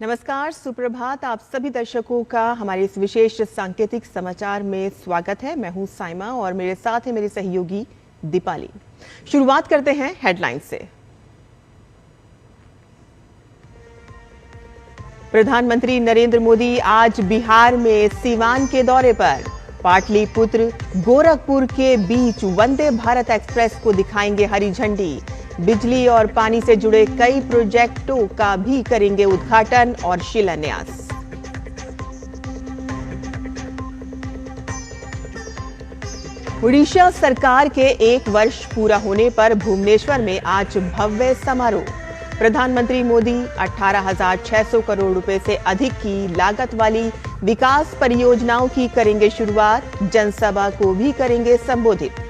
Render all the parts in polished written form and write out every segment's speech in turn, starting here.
नमस्कार, सुप्रभात। आप सभी दर्शकों का हमारे इस विशेष सांकेतिक समाचार में स्वागत है। मैं हूं साइमा और मेरे साथ है मेरी सहयोगी दीपाली। शुरुआत करते हैं हेडलाइंस से। प्रधानमंत्री नरेंद्र मोदी आज बिहार में सीवान के दौरे पर। पाटलिपुत्र गोरखपुर के बीच वंदे भारत एक्सप्रेस को दिखाएंगे हरी झंडी। बिजली और पानी से जुड़े कई प्रोजेक्टों का भी करेंगे उद्घाटन और शिलान्यास। उड़ीसा सरकार के 1 वर्ष पूरा होने पर भुवनेश्वर में आज भव्य समारोह। प्रधानमंत्री मोदी 18,600 करोड़ रुपए से अधिक की लागत वाली विकास परियोजनाओं की करेंगे शुरुआत। जनसभा को भी करेंगे संबोधित।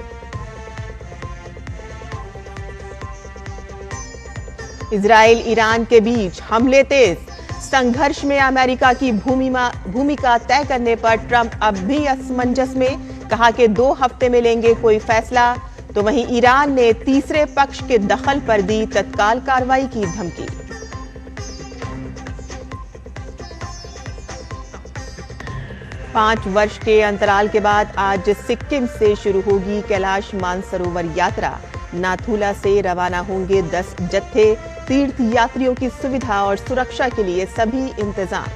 इजराइल ईरान के बीच हमले तेज। संघर्ष में अमेरिका की भूमिका तय करने पर ट्रंप अब भी असमंजस में, कहा कि 2 हफ्ते में लेंगे कोई फैसला। तो वहीं ईरान ने तीसरे पक्ष के दखल पर दी तत्काल कार्रवाई की धमकी। पांच वर्ष के अंतराल के बाद आज सिक्किम से शुरू होगी कैलाश मानसरोवर यात्रा। नाथुला से रवाना होंगे 10 जत्थे। तीर्थ यात्रियों की सुविधा और सुरक्षा के लिए सभी इंतजाम।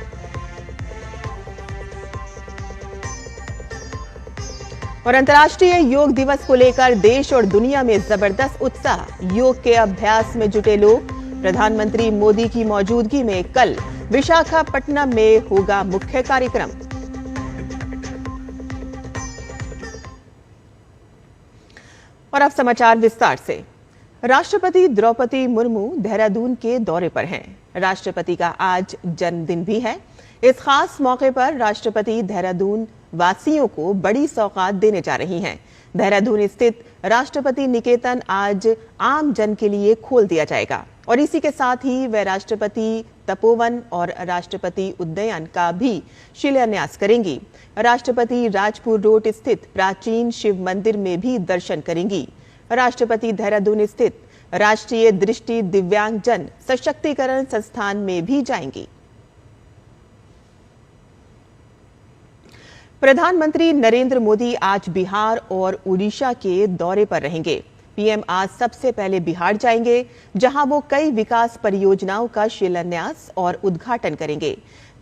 और अंतर्राष्ट्रीय योग दिवस को लेकर देश और दुनिया में जबरदस्त उत्साह। योग के अभ्यास में जुटे लोग। प्रधानमंत्री मोदी की मौजूदगी में कल विशाखापट्टनम में होगा मुख्य कार्यक्रम। और अब समाचार विस्तार से। राष्ट्रपति द्रौपदी मुर्मू देहरादून के दौरे पर हैं। राष्ट्रपति का आज जन्मदिन भी है। इस खास मौके पर राष्ट्रपति देहरादून वासियों को बड़ी सौगात देने जा रही हैं। देहरादून स्थित राष्ट्रपति निकेतन आज आम जन के लिए खोल दिया जाएगा और इसी के साथ ही वे राष्ट्रपति तपोवन और राष्ट्रपति उद्यान का भी शिलान्यास करेंगी। राष्ट्रपति राजपुर रोड स्थित प्राचीन शिव मंदिर में भी दर्शन करेंगी। राष्ट्रपति देहरादून स्थित राष्ट्रीय दृष्टि दिव्यांगजन सशक्तिकरण संस्थान में भी जाएंगी। प्रधानमंत्री नरेंद्र मोदी आज बिहार और उड़ीसा के दौरे पर रहेंगे। पीएम आज सबसे पहले बिहार जाएंगे, जहां वो कई विकास परियोजनाओं का शिलान्यास और उद्घाटन करेंगे।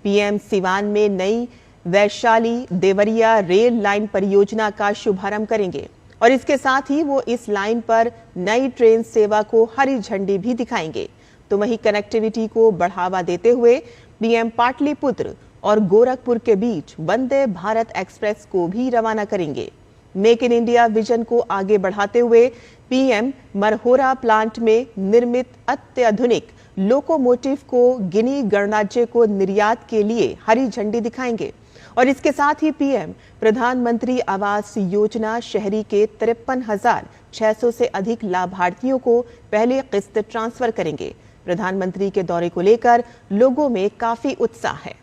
पीएम सिवान में नई वैशाली देवरिया रेल लाइन परियोजना का शुभारंभ करेंगे और इसके साथ ही वो इस लाइन पर नई ट्रेन सेवा को हरी झंडी भी दिखाएंगे। तो वहीं कनेक्टिविटी को बढ़ावा देते हुए पीएम पाटलिपुत्र और गोरखपुर के बीच वंदे भारत एक्सप्रेस को भी रवाना करेंगे। मेक इन इंडिया विजन को आगे बढ़ाते हुए पीएम मरहोरा प्लांट में निर्मित अत्याधुनिक लोकोमोटिव को गिनी गणराज्य को निर्यात के लिए हरी झंडी दिखाएंगे और इसके साथ ही पीएम प्रधानमंत्री आवास योजना शहरी के 53,600 से अधिक लाभार्थियों को पहली किस्त ट्रांसफर करेंगे। प्रधानमंत्री के दौरे को लेकर लोगों में काफी उत्साह है।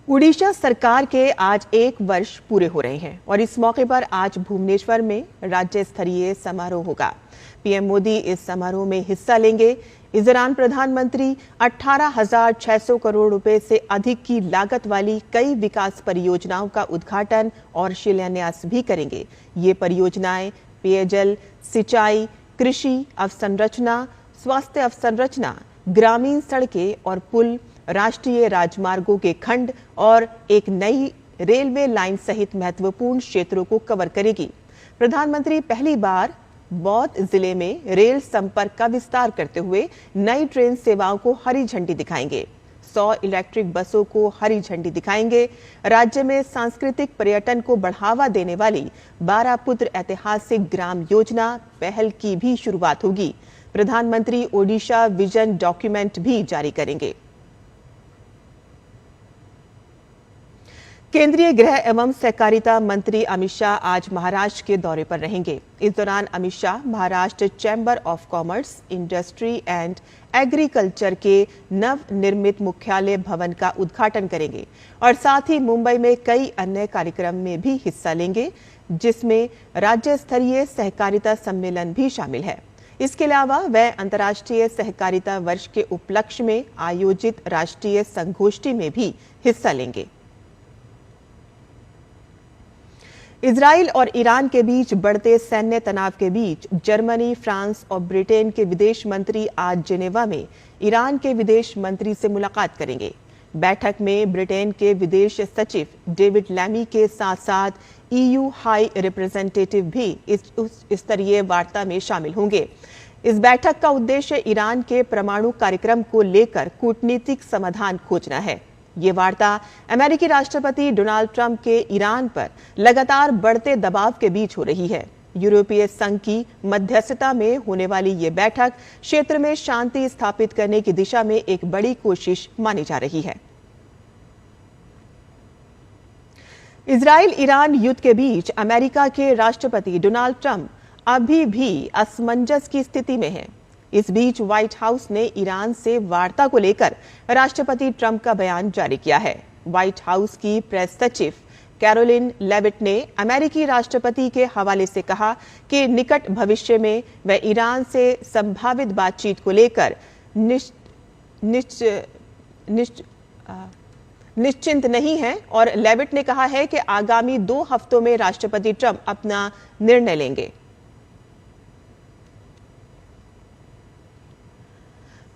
उड़ीसा सरकार के आज 1 वर्ष पूरे हो रहे हैं और इस मौके पर आज भुवनेश्वर में राज्य स्तरीय समारोह होगा। पीएम मोदी इस समारोह में हिस्सा लेंगे। इस दौरान प्रधानमंत्री 18,600 करोड़ रुपए से अधिक की लागत वाली कई विकास परियोजनाओं का उद्घाटन और शिलान्यास भी करेंगे। ये परियोजनाएं पेयजल, सिंचाई, कृषि अवसंरचना, स्वास्थ्य अवसंरचना, ग्रामीण सड़कें और पुल, राष्ट्रीय राजमार्गों के खंड और एक नई रेलवे लाइन सहित महत्वपूर्ण क्षेत्रों को कवर करेगी। प्रधानमंत्री पहली बार बौद्ध जिले में रेल संपर्क का विस्तार करते हुए नई ट्रेन सेवाओं को हरी झंडी दिखाएंगे। 100 इलेक्ट्रिक बसों को हरी झंडी दिखाएंगे। राज्य में सांस्कृतिक पर्यटन को बढ़ावा देने वाली 12 पुत्र ऐतिहासिक ग्राम योजना पहल की भी शुरुआत होगी। प्रधानमंत्री ओडिशा विजन डॉक्यूमेंट भी जारी करेंगे। केंद्रीय गृह एवं सहकारिता मंत्री अमित शाह आज महाराष्ट्र के दौरे पर रहेंगे। इस दौरान Amit Shah Maharashtra chamber of commerce, industry and agriculture के नवनिर्मित मुख्यालय भवन का उद्घाटन करेंगे और साथ ही मुंबई में कई अन्य कार्यक्रम में भी हिस्सा लेंगे, जिसमें राज्य स्तरीय सहकारिता सम्मेलन भी शामिल है। इसके अलावा वह अंतर्राष्ट्रीय सहकारिता वर्ष के उपलक्ष्य में आयोजित राष्ट्रीय संगोष्ठी में भी हिस्सा लेंगे। इजराइल और ईरान के बीच बढ़ते सैन्य तनाव के बीच जर्मनी, फ्रांस और ब्रिटेन के विदेश मंत्री आज जेनेवा में ईरान के विदेश मंत्री से मुलाकात करेंगे। बैठक में ब्रिटेन के विदेश सचिव डेविड लैमी के साथ साथ ईयू हाई रिप्रेजेंटेटिव भी इस स्तरीय वार्ता में शामिल होंगे। इस बैठक का उद्देश्य ईरान के परमाणु कार्यक्रम को लेकर कूटनीतिक समाधान खोजना है। ये वार्ता अमेरिकी राष्ट्रपति डोनाल्ड ट्रंप के ईरान पर लगातार बढ़ते दबाव के बीच हो रही है। यूरोपीय संघ की मध्यस्थता में होने वाली ये बैठक क्षेत्र में शांति स्थापित करने की दिशा में एक बड़ी कोशिश मानी जा रही है। इजराइल ईरान युद्ध के बीच अमेरिका के राष्ट्रपति डोनाल्ड ट्रंप अभी भी असमंजस की स्थिति में हैं। इस बीच व्हाइट हाउस ने ईरान से वार्ता को लेकर राष्ट्रपति ट्रंप का बयान जारी किया है। व्हाइट हाउस की प्रेस सचिव कैरोलिन लेविट ने अमेरिकी राष्ट्रपति के हवाले से कहा कि निकट भविष्य में वह ईरान से संभावित बातचीत को लेकर निश्चिंत नहीं है और लेविट ने कहा है कि आगामी 2 हफ्तों में राष्ट्रपति ट्रंप अपना निर्णय लेंगे।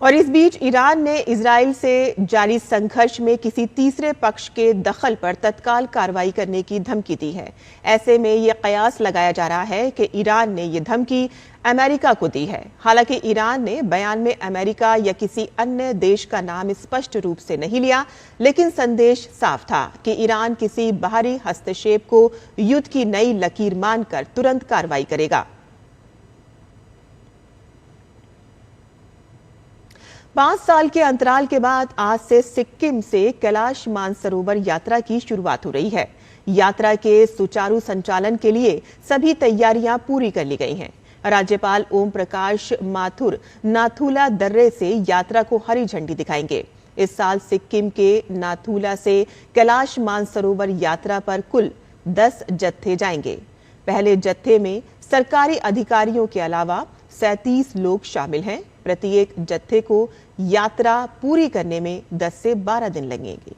और इस बीच ईरान ने इजराइल से जारी संघर्ष में किसी तीसरे पक्ष के दखल पर तत्काल कार्रवाई करने की धमकी दी है। ऐसे में यह कयास लगाया जा रहा है कि ईरान ने यह धमकी अमेरिका को दी है। हालांकि ईरान ने बयान में अमेरिका या किसी अन्य देश का नाम स्पष्ट रूप से नहीं लिया, लेकिन संदेश साफ था कि ईरान किसी बाहरी हस्तक्षेप को युद्ध की नई लकीर मानकर तुरंत कार्रवाई करेगा। 5 साल के अंतराल के बाद आज से सिक्किम से कैलाश मानसरोवर यात्रा की शुरुआत हो रही है। यात्रा के सुचारू संचालन के लिए सभी तैयारियां पूरी कर ली गई हैं। राज्यपाल ओम प्रकाश माथुर नाथुला दर्रे से यात्रा को हरी झंडी दिखाएंगे। इस साल सिक्किम के नाथुला से कैलाश मानसरोवर यात्रा पर कुल 10 जत्थे जाएंगे। पहले जत्थे में सरकारी अधिकारियों के अलावा 37 लोग शामिल हैं। प्रत्येक जत्थे को यात्रा पूरी करने में 10 से 12 दिन लगेंगे।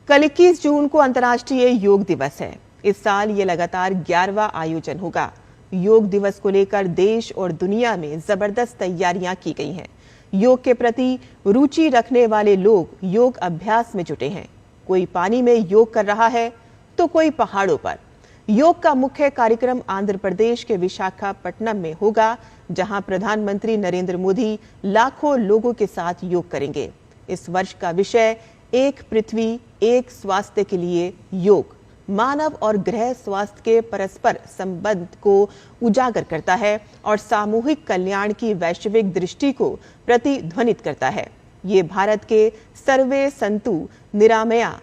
कल 21 जून को अंतर्राष्ट्रीय योग दिवस है। इस साल ये लगातार 11वां आयोजन होगा। योग दिवस को लेकर देश और दुनिया में जबरदस्त तैयारियां की गई हैं। योग के प्रति रुचि रखने वाले लोग योग अभ्यास में जुटे हैं। कोई पानी में योग कर रहा है तो कोई पहाड़ों पर। योग का मुख्य कार्यक्रम आंध्र प्रदेश के विशाखापट्टनम में होगा, जहां प्रधानमंत्री नरेंद्र मोदी लाखों लोगों के साथ योग करेंगे। इस वर्ष का विषय एक पृथ्वी एक स्वास्थ्य के लिए योग मानव और ग्रह स्वास्थ्य के परस्पर संबंध को उजागर करता है और सामूहिक कल्याण की वैश्विक दृष्टि को प्रतिध्वनित करता है। ये भारत के सर्वे संतु निरामया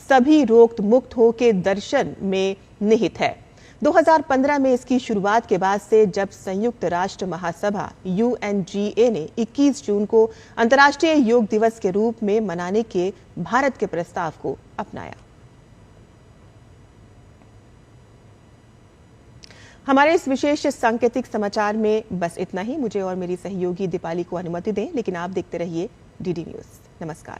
सभी रोग मुक्त हो के दर्शन में निहित है। 2015 में इसकी शुरुआत के बाद से जब संयुक्त राष्ट्र महासभा UNGA ने 21 जून को अंतर्राष्ट्रीय योग दिवस के रूप में मनाने के भारत के प्रस्ताव को अपनाया। हमारे इस विशेष सांकेतिक समाचार में बस इतना ही। मुझे और मेरी सहयोगी दीपाली को अनुमति दें, लेकिन आप देखते रहिए DD न्यूज। नमस्कार।